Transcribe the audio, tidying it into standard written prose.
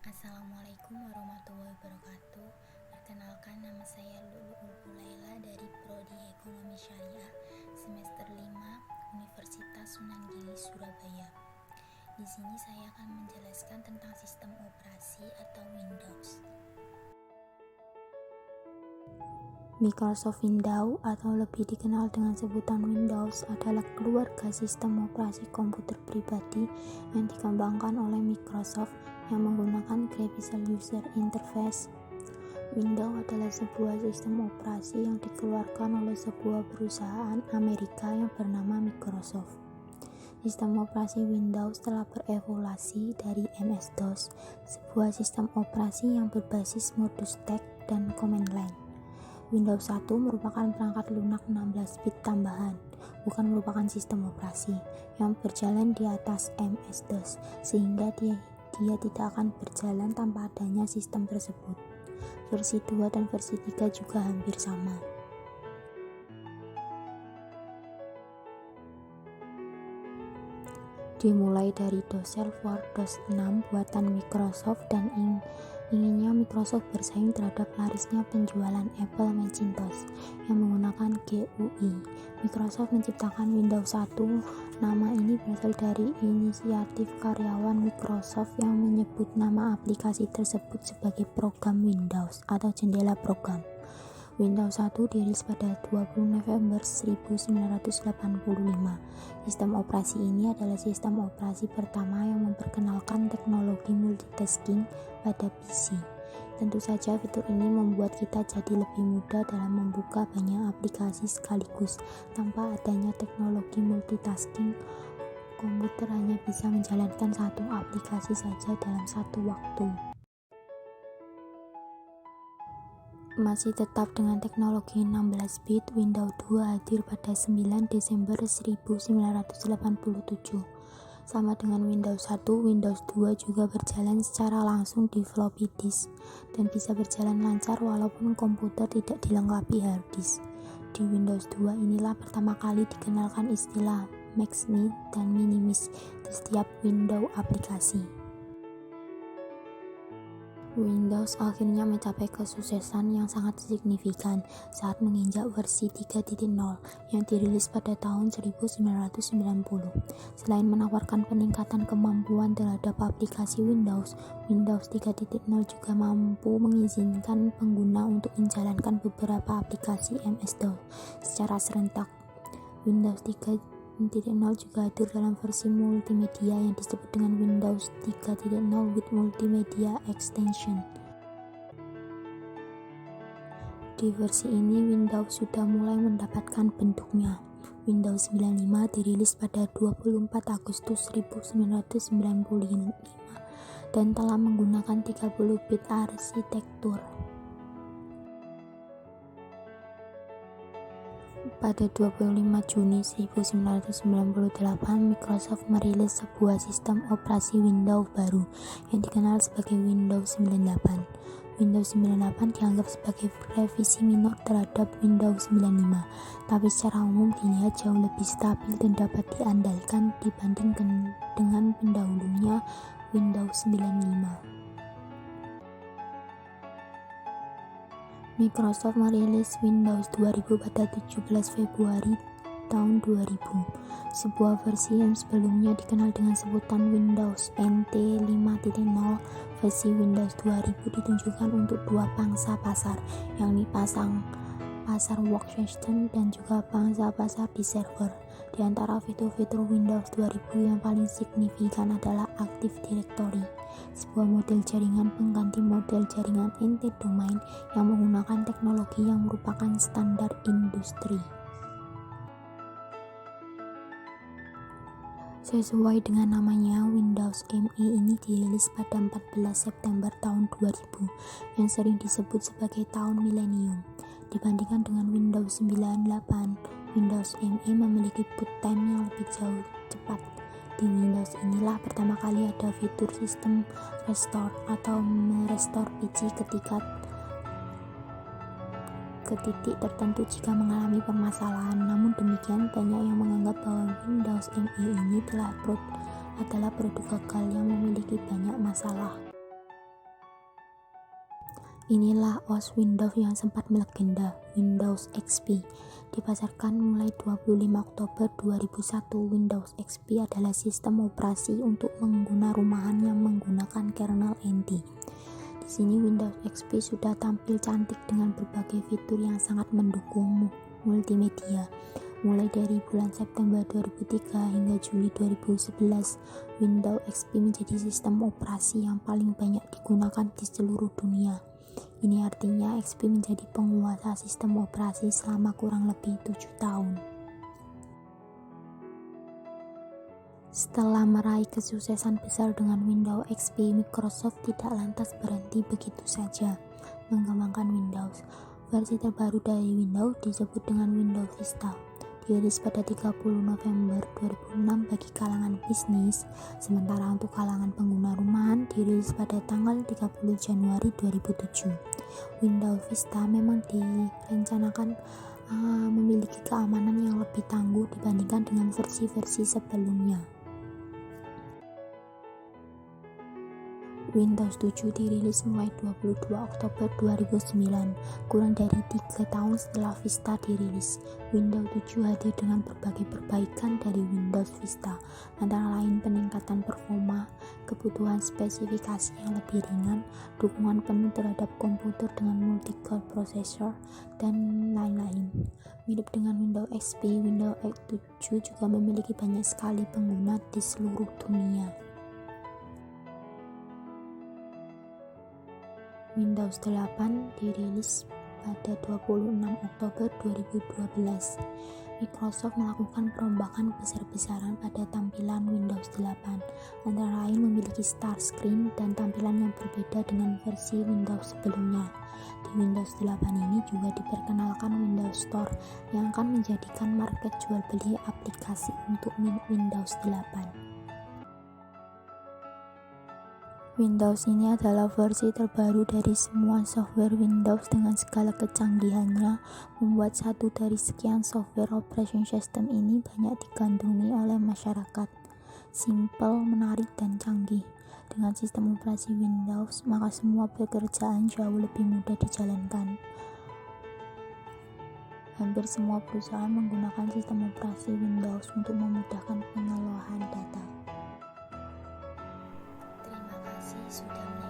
Assalamualaikum warahmatullahi wabarakatuh. Perkenalkan, nama saya Luluul Hulaila dari Prodi Ekonomi Syariah semester 5 Universitas Sunan Giri, Surabaya. Di sini saya akan menjelaskan tentang sistem operasi atau Windows. Microsoft Windows atau lebih dikenal dengan sebutan Windows adalah keluarga sistem operasi komputer pribadi yang dikembangkan oleh Microsoft yang menggunakan Graphical User Interface. Windows adalah sebuah sistem operasi yang dikeluarkan oleh sebuah perusahaan Amerika yang bernama Microsoft. Sistem operasi Windows telah berevolusi dari MS-DOS, sebuah sistem operasi yang berbasis modus text dan command line. Windows 1 merupakan perangkat lunak 16-bit tambahan, bukan merupakan sistem operasi yang berjalan di atas MS-DOS, sehingga dia tidak akan berjalan tanpa adanya sistem tersebut. Versi 2 dan versi 3 juga hampir sama. Dimulai dari DOS Server DOS 6 buatan Microsoft dan inginnya Microsoft bersaing terhadap larisnya penjualan Apple Macintosh yang menggunakan GUI. Microsoft menciptakan Windows 1. Nama ini berasal dari inisiatif karyawan Microsoft yang menyebut nama aplikasi tersebut sebagai program Windows atau jendela program. Windows 1 dirilis pada 20 November 1985. Sistem operasi ini adalah sistem operasi pertama yang memperkenalkan teknologi multitasking pada PC. Tentu saja fitur ini membuat kita jadi lebih mudah dalam membuka banyak aplikasi sekaligus. Tanpa adanya teknologi multitasking, komputer hanya bisa menjalankan satu aplikasi saja dalam satu waktu. Masih tetap dengan teknologi 16-bit, Windows 2 hadir pada 9 Desember 1987. Sama dengan Windows 1, Windows 2 juga berjalan secara langsung di floppy disk dan bisa berjalan lancar walaupun komputer tidak dilengkapi hard disk. Di Windows 2 inilah pertama kali dikenalkan istilah Max-Min dan Minimis di setiap window aplikasi. Windows akhirnya mencapai kesuksesan yang sangat signifikan saat menginjak versi 3.0 yang dirilis pada tahun 1990. Selain menawarkan peningkatan kemampuan terhadap aplikasi Windows 3.0 juga mampu mengizinkan pengguna untuk menjalankan beberapa aplikasi MS-DOS secara serentak. Windows 3.0 juga hadir dalam versi multimedia yang disebut dengan Windows 3.0 with Multimedia Extension. Di versi ini Windows sudah mulai mendapatkan bentuknya. Windows 95 dirilis pada 24 Agustus 1995 dan telah menggunakan 30-bit arsitektur. Pada 25 Juni 1998, Microsoft merilis sebuah sistem operasi Windows baru yang dikenal sebagai Windows 98. Windows 98 dianggap sebagai revisi minor terhadap Windows 95, tapi secara umum dilihat jauh lebih stabil dan dapat diandalkan dibandingkan dengan pendahulunya Windows 95. Microsoft merilis Windows 2000 pada 17 Februari tahun 2000. Sebuah versi yang sebelumnya dikenal dengan sebutan Windows NT 5.0, versi Windows 2000 ditunjukkan untuk dua pangsa pasar, yakni pasar workstation dan juga pangsa pasar di server. Di antara fitur-fitur Windows 2000 yang paling signifikan adalah Active Directory, sebuah model jaringan pengganti model jaringan anti-domain yang menggunakan teknologi yang merupakan standar industri. Sesuai dengan namanya, Windows ME ini dirilis pada 14 September tahun 2000 yang sering disebut sebagai tahun milenium. Dibandingkan dengan Windows 98, Windows ME memiliki boot time yang lebih jauh cepat. Di Windows inilah pertama kali ada fitur sistem restore atau merestore PC ke titik tertentu jika mengalami permasalahan. Namun demikian, banyak yang menganggap bahwa Windows ME ini adalah produk gagal yang memiliki banyak masalah. Inilah OS Windows yang sempat melegenda, Windows XP. Dipasarkan mulai 25 Oktober 2001, Windows XP adalah sistem operasi untuk pengguna rumahan yang menggunakan kernel NT. Di sini Windows XP sudah tampil cantik dengan berbagai fitur yang sangat mendukung multimedia. Mulai dari bulan September 2003 hingga Juli 2011, Windows XP menjadi sistem operasi yang paling banyak digunakan di seluruh dunia. Ini artinya XP menjadi penguasa sistem operasi selama kurang lebih 7 tahun. Setelah meraih kesuksesan besar dengan Windows XP, Microsoft tidak lantas berhenti begitu saja mengembangkan Windows. Versi terbaru dari Windows disebut dengan Windows Vista. Dirilis pada 30 November 2006 bagi kalangan bisnis, sementara untuk kalangan pengguna rumahan dirilis pada tanggal 30 Januari 2007. Windows Vista memang direncanakan memiliki keamanan yang lebih tangguh dibandingkan dengan versi-versi sebelumnya. Windows 7 dirilis mulai 22 Oktober 2009, kurang dari 3 tahun setelah Vista dirilis. Windows 7 hadir dengan berbagai perbaikan dari Windows Vista, antara lain peningkatan performa, kebutuhan spesifikasi yang lebih ringan, dukungan penuh terhadap komputer dengan multi-core processor, dan lain-lain. Mirip dengan Windows XP, Windows 7 juga memiliki banyak sekali pengguna di seluruh dunia. Windows 8 dirilis pada 26 Oktober 2012. Microsoft melakukan perombakan besar-besaran pada tampilan Windows 8, antara lain memiliki Start Screen dan tampilan yang berbeda dengan versi Windows sebelumnya. Di Windows 8 ini juga diperkenalkan Windows Store yang akan menjadikan market jual beli aplikasi untuk Windows 8. Windows ini adalah versi terbaru dari semua software Windows dengan segala kecanggihannya, membuat satu dari sekian software operation system ini banyak digandrungi oleh masyarakat. Simple, menarik, dan canggih. Dengan sistem operasi Windows, maka semua pekerjaan jauh lebih mudah dijalankan. Hampir semua perusahaan menggunakan sistem operasi Windows untuk memudahkan pengelolaan data. Terima kasih sudah menonton.